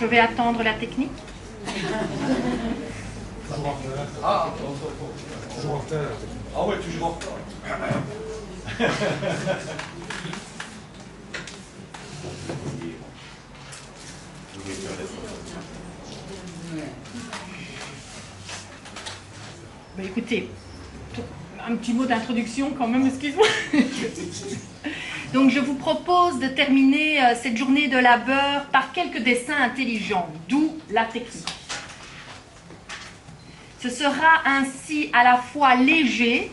Je vais attendre la technique. Toujours en retard. Toujours en retard. Ah ouais, toujours en retard. Ben, écoutez, un petit mot d'introduction quand même, excuse-moi. Donc je vous propose de terminer cette journée de labeur par quelques dessins intelligents, d'où la technique. Ce sera ainsi à la fois léger,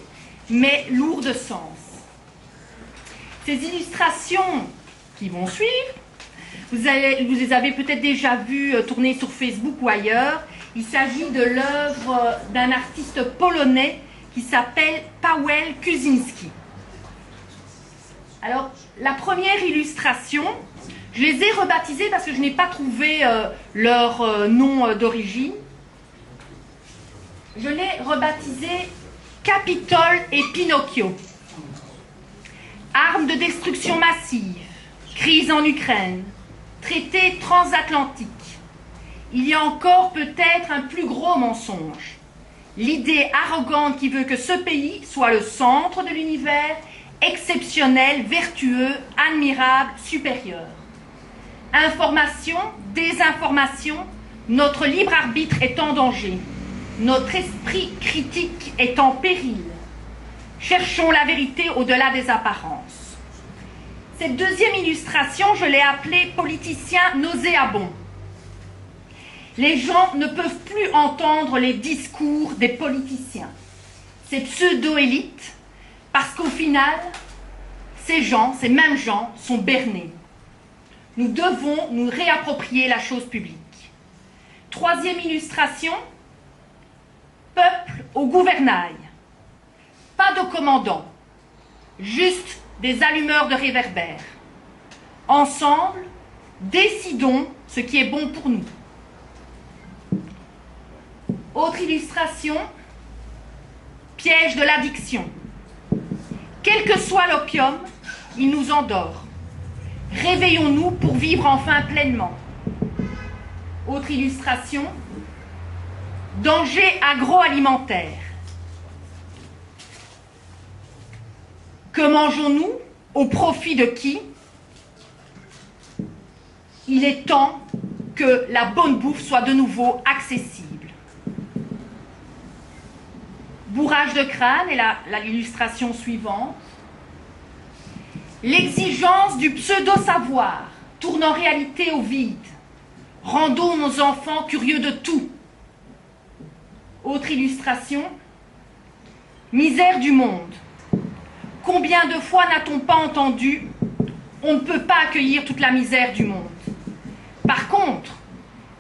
mais lourd de sens. Ces illustrations qui vont suivre, vous les avez peut-être déjà vues tourner sur Facebook ou ailleurs. Il s'agit de l'œuvre d'un artiste polonais qui s'appelle Paweł Kuczyński. Alors, la première illustration, je les ai rebaptisées parce que je n'ai pas trouvé leur nom d'origine. Je l'ai rebaptisé Capitole et Pinocchio. Armes de destruction massive, crise en Ukraine, traité transatlantique. Il y a encore peut-être un plus gros mensonge. L'idée arrogante qui veut que ce pays soit le centre de l'univers, exceptionnel, vertueux, admirable, supérieur. Information, désinformation, notre libre arbitre est en danger. Notre esprit critique est en péril. Cherchons la vérité au-delà des apparences. Cette deuxième illustration, je l'ai appelée « politicien nauséabond ». Les gens ne peuvent plus entendre les discours des politiciens, ces pseudo-élites, parce qu'au final, ces mêmes gens sont bernés. Nous devons nous réapproprier la chose publique. Troisième illustration, peuple au gouvernail. Pas de commandant, juste des allumeurs de réverbères. Ensemble, décidons ce qui est bon pour nous. Autre illustration, piège de l'addiction. Quel que soit l'opium, il nous endort. Réveillons-nous pour vivre enfin pleinement. Autre illustration, danger agroalimentaire. Que mangeons-nous? Au profit de qui? Il est temps que la bonne bouffe soit de nouveau accessible. Bourrage de crâne, et l'illustration suivante. L'exigence du pseudo-savoir tourne en réalité au vide. Rendons nos enfants curieux de tout. Autre illustration. Misère du monde. Combien de fois n'a-t-on pas entendu « on ne peut pas accueillir toute la misère du monde ». Par contre,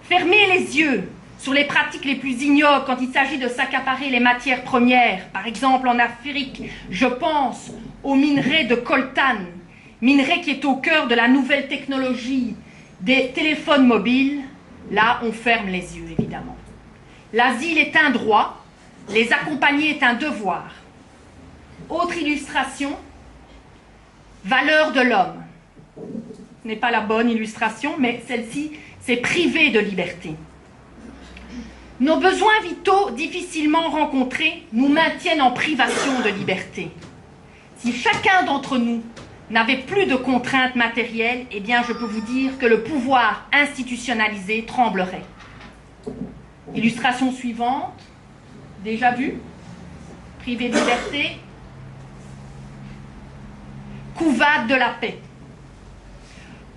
fermez les yeux sur les pratiques les plus ignobles quand il s'agit de s'accaparer les matières premières. Par exemple, en Afrique, je pense au minerai de coltan, minerai qui est au cœur de la nouvelle technologie des téléphones mobiles. Là, on ferme les yeux, évidemment. L'asile est un droit, les accompagner est un devoir. Autre illustration, valeur de l'homme. Ce n'est pas la bonne illustration, mais celle-ci, c'est privé de liberté. Nos besoins vitaux difficilement rencontrés nous maintiennent en privation de liberté. Si chacun d'entre nous n'avait plus de contraintes matérielles, eh bien je peux vous dire que le pouvoir institutionnalisé tremblerait. Illustration suivante, déjà vue, privé de liberté, couvade de la paix.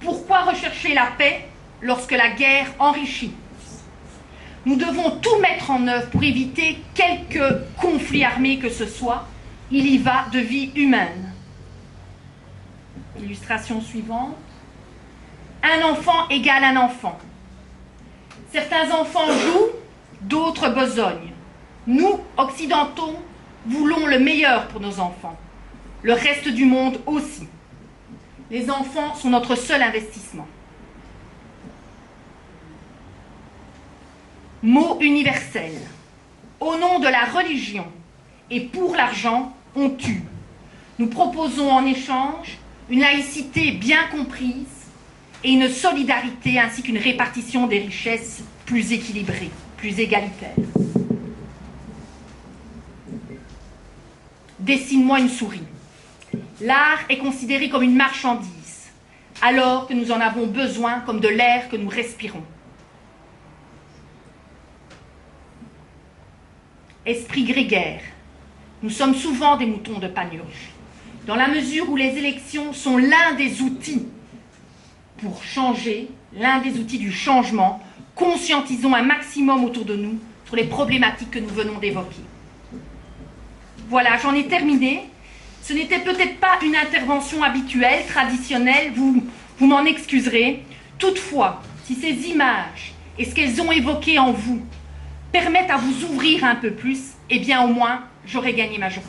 Pourquoi rechercher la paix lorsque la guerre enrichit? Nous devons tout mettre en œuvre pour éviter quelque conflit armé que ce soit. Il y va de vie humaine. Illustration suivante. Un enfant égale un enfant. Certains enfants jouent, d'autres besognent. Nous, occidentaux, voulons le meilleur pour nos enfants. Le reste du monde aussi. Les enfants sont notre seul investissement. Mot universel. Au nom de la religion et pour l'argent, on tue. Nous proposons en échange une laïcité bien comprise, et une solidarité ainsi qu'une répartition des richesses plus équilibrée, plus égalitaire. Dessine-moi une souris. L'art est considéré comme une marchandise, alors que nous en avons besoin comme de l'air que nous respirons. Esprit grégaire, nous sommes souvent des moutons de Panurge, dans la mesure où les élections sont l'un des outils pour changer, l'un des outils du changement. Conscientisons un maximum autour de nous sur les problématiques que nous venons d'évoquer. Voilà, j'en ai terminé. Ce n'était peut-être pas une intervention habituelle, traditionnelle, vous m'en excuserez. Toutefois, si ces images et ce qu'elles ont évoqué en vous permettent à vous ouvrir un peu plus, eh bien au moins, j'aurais gagné ma journée.